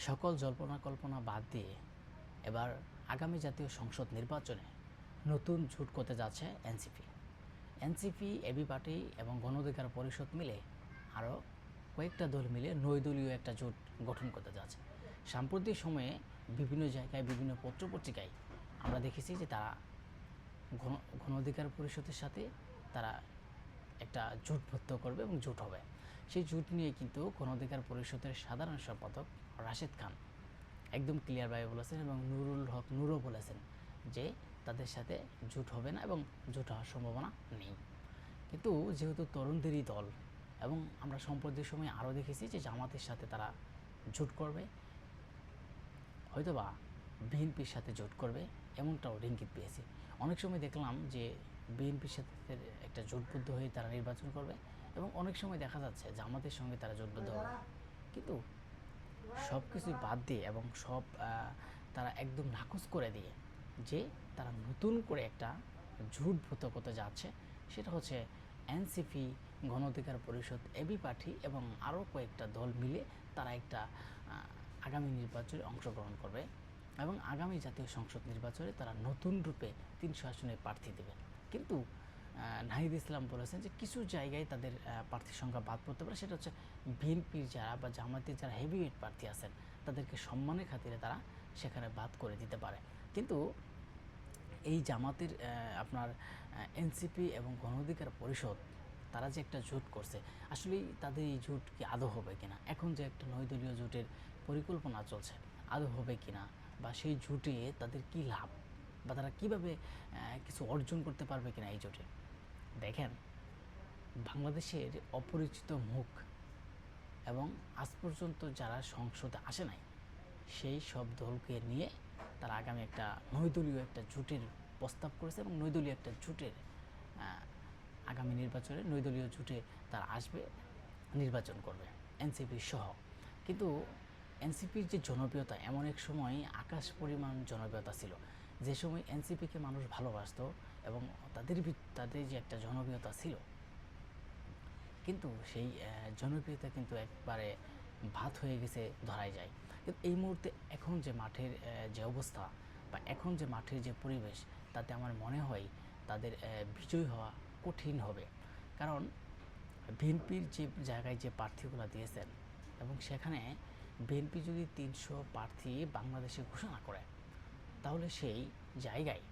সকল জল্পনা কল্পনা বাদ দিয়ে এবার আগামী জাতীয় সংসদ নির্বাচনে নতুন জোট করতে যাচ্ছে এনসিপি। এনসিপি, এবি পার্টি এবং গণ অধিকার পরিষদ মিলে আরও কয়েকটা দল মিলে নৈদলীয় একটা জোট গঠন করতে যাচ্ছে। সাম্প্রতিক সময়ে বিভিন্ন জায়গায় বিভিন্ন পত্রপত্রিকায় আমরা দেখেছি যে তারা গণ অধিকার পরিষদের সাথে তারা একটা জোটবদ্ধ করবে এবং জোট হবে। সেই জোট নিয়ে কিন্তু গণ অধিকার পরিষদের সাধারণ সম্পাদক রাশেদ খান একদম ক্লিয়ারভাবে বলেছেন এবং নুরুল হক নুরও বলেছেন যে তাদের সাথে জোট হবে না এবং জোট হওয়ার সম্ভাবনা নেই। কিন্তু যেহেতু তরুণদেরই দল এবং আমরা সম্প্রতি সময়ে আরও দেখেছি যে জামাতের সাথে তারা জোট করবে, হয়তোবা বিএনপির সাথে জোট করবে, এমনটাও ইঙ্গিত পেয়েছি। অনেক সময় দেখলাম যে বিএনপির সাথে একটা জোটবদ্ধ হয়ে তারা নির্বাচন করবে এবং অনেক সময় দেখা যাচ্ছে জামাতের সঙ্গে তারা জোটবদ্ধ হবে। কিন্তু সব কিছুই বাদ দিয়ে এবং সব তারা একদম নাকচ করে দিয়ে যে তারা নতুন করে একটা জোটবদ্ধ করতে যাচ্ছে, সেটা হচ্ছে এনসিপি, গণ অধিকার পরিষদ, এবি পার্টি এবং আরও কয়েকটা দল মিলে তারা একটা আগামী নির্বাচনে অংশগ্রহণ করবে এবং আগামী জাতীয় সংসদ নির্বাচনে তারা নতুন রূপে 300 আসনে প্রার্থী দেবে। কিন্তু নাহিদ ইসলাম বলেছেন যে কিছু জায়গায় তাদের প্রার্থীর সংখ্যা বাদ পড়তে পারে, সেটা হচ্ছে বিএনপির যারা বা জামাতের যারা হেভিওয়েট প্রার্থী আছেন তাদেরকে সম্মানের খাতিরে তারা সেখানে বাদ করে দিতে পারে। কিন্তু এই জামাতের আপনার এনসিপি এবং গণ অধিকার পরিষদ তারা যে একটা জোট করছে, আসলেই তাদের এই জোট কি আদৌ হবে কিনা, এখন যে একটা নয়দলীয় জোটের পরিকল্পনা চলছে আদৌ হবে কিনা, বা সেই জোটে তাদের কি লাভ বা তারা কীভাবে কিছু অর্জন করতে পারবে কিনা এই জোটে। দেখেন, বাংলাদেশের অপরিচিত মুখ এবং আজ পর্যন্ত যারা সংসদে আসে নাই সেই সব দলকে নিয়ে তারা আগামী একটা নৈদলীয় একটা জোটের প্রস্তাব করেছে এবং নৈদলীয় একটা জোটের আগামী নির্বাচনে নৈদলীয় জোটে তারা আসবে, নির্বাচন করবে এনসিপি সহ। কিন্তু এনসিপির যে জনপ্রিয়তা, এমন এক সময় আকাশ পরিমাণ জনপ্রিয়তা ছিল, যে সময় এনসিপিকে মানুষ ভালোবাসত এবং তাদের যে একটা জনপ্রিয়তা ছিল, কিন্তু সেই জনপ্রিয়তা কিন্তু একবারে ভাত হয়ে গেছে ধরাই যায়। কিন্তু এই মুহূর্তে এখন যে মাঠের যে অবস্থা বা এখন যে মাঠের যে পরিবেশ, তাতে আমার মনে হয় তাদের বিজয় হওয়া কঠিন হবে। কারণ বিএনপির যে জায়গায় যে প্রার্থীগুলো দিয়েছেন এবং সেখানে বিএনপি যদি 300 প্রার্থী বাংলাদেশে ঘোষণা করে, তাহলে সেই জায়গায়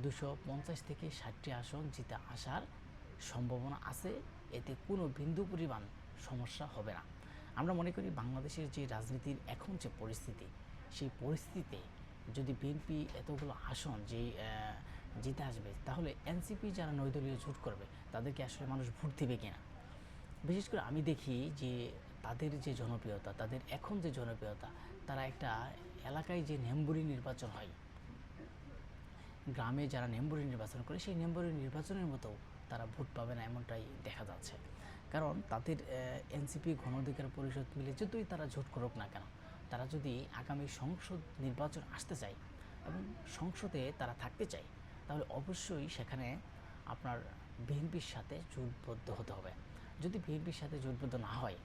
250 থেকে 60টি আসন জিতে আসার সম্ভাবনা আছে, এতে কোনো বিন্দু পরিমাণ সমস্যা হবে না। আমরা মনে করি বাংলাদেশের যে রাজনীতির এখন যে পরিস্থিতি, সেই পরিস্থিতিতে যদি বিএনপি এতগুলো আসন জিতে আসবে, তাহলে এনসিপি যারা নৈদলীয় জোট করবে তাদেরকে আসলে মানুষ ভোট দেবে কিনা। বিশেষ করে আমি দেখি যে তাদের যে জনপ্রিয়তা, তাদের এখন যে জনপ্রিয়তা, তারা একটা এলাকায় যে নেম্বরি নির্বাচন হয়, গ্রামে যারা নেম্বরি নির্বাচন করে সেই নেম্বরি নির্বাচনের মতো তারা ভোট পাবে না, এমনটাই দেখা যাচ্ছে। কারণ তাদের এনসিপি, গণ অধিকার পরিষদ মিলে যতই তারা জোট করুক না কেন, তারা যদি আগামী সংসদ নির্বাচন আসতে চায় এবং সংসদে তারা থাকতে চায়, তাহলে অবশ্যই সেখানে আপনার বিএনপির সাথে জোটবদ্ধ হতে হবে। যদি বিএনপির সাথে জোটবদ্ধ না হয়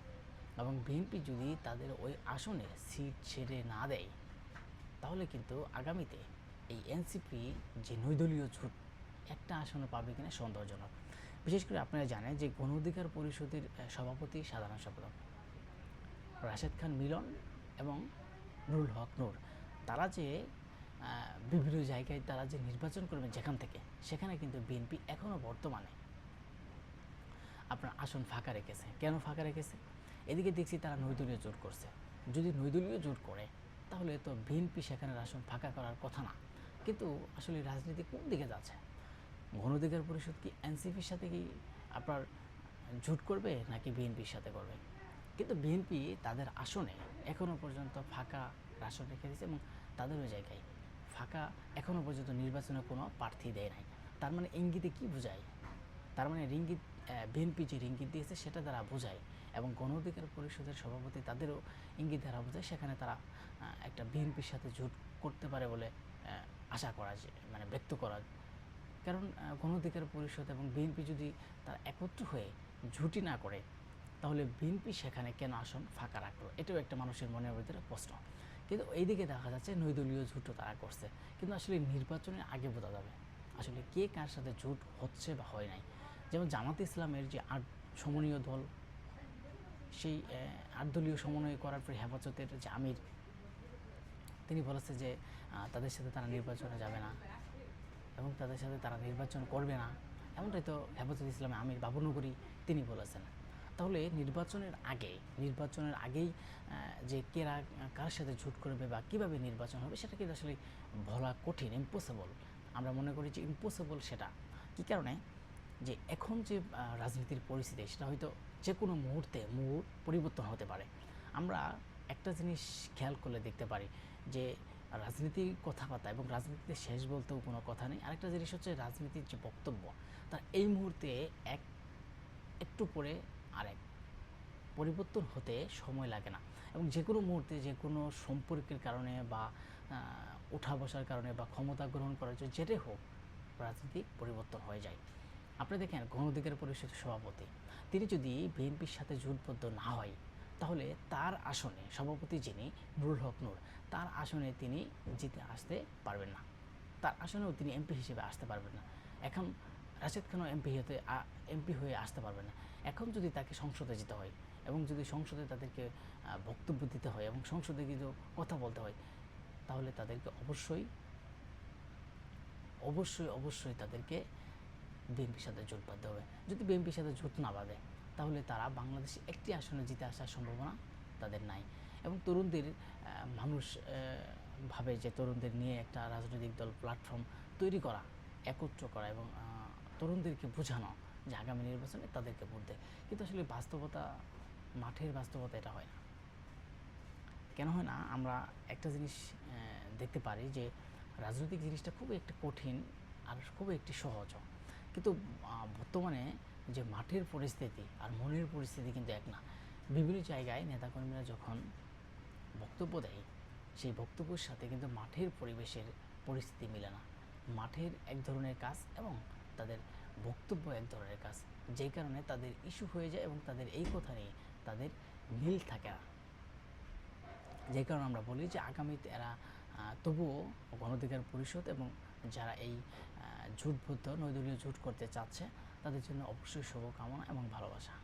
এবং বিএনপি যদি তাদের ওই আসনে সিট ছেড়ে না দেয়, তাহলে কিন্তু আগামীতে এই এনসিপি যে নৈদলীয় জোট একটা আসনে পাবে কিনা সন্দেহজনক। বিশেষ করে আপনারা জানেন যে গণ অধিকার পরিষদের সভাপতি, সাধারণ সম্পাদক রাশেদ খান মিলন এবং নুরুল হক নূর, তারা যে বিভিন্ন জায়গায় তারা যে নির্বাচন করবেন যেখান থেকে, সেখানে কিন্তু বিএনপি এখনও বর্তমানে আপনার আসন ফাঁকা রেখেছে। কেন ফাঁকা রেখেছে? এদিকে দেখছি তারা নৈদলীয় জোট করছে। যদি নৈদলীয় জোট করে তাহলে তো বিএনপি সেখানে আসন ফাঁকা করার কথা না। কিন্তু আসলে রাজনীতি কোন দিকে যাচ্ছে? গণ অধিকার পরিষদ কি এনসিপির সাথে কি আপনার জোট করবে নাকি বিএনপির সাথে করবে? কিন্তু বিএনপি তাদের আসনে এখনও পর্যন্ত ফাঁকা আসন রেখে দিয়েছে এবং তাদেরও জায়গায় ফাঁকা এখনও পর্যন্ত নির্বাচনে কোনো প্রার্থী দেয় নাই। তার মানে ইঙ্গিতে কি বোঝায়? তার মানে বিএনপি যে ইঙ্গিত দিয়েছে সেটা দ্বারা বোঝায় এবং গণ অধিকার পরিষদের সভাপতি তাদেরও ইঙ্গিত দ্বারা বোঝায় সেখানে তারা একটা বিএনপির সাথে জোট করতে পারে বলে আশা করা যায়, মানে ব্যক্ত করা। কারণ গণ অধিকার পরিষদ এবং বিএনপি যদি তারা একত্র হয়ে জুটি না করে, তাহলে বিএনপি সেখানে কেন আসন ফাঁকা রাখলো, এটাও একটা মানুষের মনের ভিতরে প্রশ্ন। কিন্তু এইদিকে দেখা যাচ্ছে নৈদলীয় জোটও তারা করছে, কিন্তু আসলে নির্বাচনের আগে বোঝা যাবে আসলে কে কার সাথে জোট হচ্ছে বা হয় নাই। যেমন জামাতে ইসলামের যে ৮ সমন্বয় দল, সেই ৮ দলীয় সমন্বয় করার পর হেফাজতের যে আমির, তিনি বলেছে যে তাদের সাথে তারা নির্বাচনে যাবে না এবং তাদের সাথে তারা নির্বাচন করবে না, এমনটাই তো হেফাজত ইসলামের আমির বাবুনগরী তিনি বলেছেন। তাহলে নির্বাচনের আগেই যে কেরা কার সাথে জোট করবে বা কীভাবে নির্বাচন হবে সেটা কিন্তু আসলে বলা কঠিন, ইম্পসিবল। আমরা মনে করি যে ইম্পসিবল। সেটা কী কারণে, যে এখন যে রাজনীতির পরিস্থিতি সেটা হয়তো যে কোনো মুহূর্তে পরিবর্তন হতে পারে। আমরা একটা জিনিস খেয়াল করলে দেখতে পারি যে রাজনীতির কথাবার্তা এবং রাজনীতিতে শেষ বলতেও কোনো কথা নেই। আরেকটা জিনিস হচ্ছে রাজনীতির যে বক্তব্য, তার এই মুহূর্তে একটু পরে আরেক পরিবর্তন হতে সময় লাগে না, এবং যে কোনো মুহূর্তে যে কোনো সম্পর্কের কারণে বা ওঠা বসার কারণে বা ক্ষমতা গ্রহণ করার জন্য যেটাই হোক, রাজনীতিক পরিবর্তন হয়ে যায়। আপনি দেখেন গণ অধিকার পরিষদের সভাপতি, তিনি যদি বিএনপির সাথে জোটবদ্ধ না হয়, তাহলে তার আসনে সভাপতি যিনি নুরুল হক নূর, তার আসনে তিনি জিতে আসতে পারবেন না, তার আসনেও তিনি এমপি হিসেবে আসতে পারবেন না। এখন রাশেদ খানও এমপি হয়ে আসতে পারবেন না। এখন যদি তাকে সংসদে যেতে হয় এবং যদি সংসদে তাদেরকে বক্তব্য দিতে হয় এবং সংসদে কিছু কথা বলতে হয়, তাহলে তাদেরকে অবশ্যই তাদেরকে বিএনপির সাথে জোট বাঁধতে হবে। যদি বিএনপির সাথে জোট না বাঁধে, তাহলে তারা বাংলাদেশে একটি আসনে জিতে আসার সম্ভাবনা তাদের নাই। এবং তরুণদের মানুষ ভাবে যে তরুণদের নিয়ে একটা রাজনৈতিক দল প্ল্যাটফর্ম তৈরি করা, একত্র করা এবং তরুণদেরকে বোঝানো যে আগামী নির্বাচনে তাদেরকে ভোট দেয়। কিন্তু আসলে মাঠের বাস্তবতা এটা হয় না। কেন হয় না? আমরা একটা জিনিস দেখতে পারি যে রাজনৈতিক জিনিসটা খুবই একটা কঠিন আর খুবই একটি সহজও, কিন্তু বর্তমানে যে মাঠের পরিস্থিতি আর মনের পরিস্থিতি কিন্তু এক না। বিভিন্ন জায়গায় নেতাকর্মীরা যখন বক্তব্য দেয়, সেই বক্তব্যের সাথে কিন্তু মাঠের পরিবেশের পরিস্থিতি মিলে না। মাঠের এক ধরনের কাজ এবং তাদের বক্তব্য এক ধরনের কাজ, যেই কারণে তাদের ইস্যু হয়ে যায় এবং তাদের এই কথা নিয়ে তাদের মিল থাকে না। যে কারণে আমরা বলি যে আগামীতে এরা তবুও গণ অধিকার পরিষদ এবং যারা এই জোটবদ্ধ নৈদলীয় জোট করতে চাচ্ছে, তাদের জন্য অবশ্যই শুভকামনা এবং ভালোবাসা।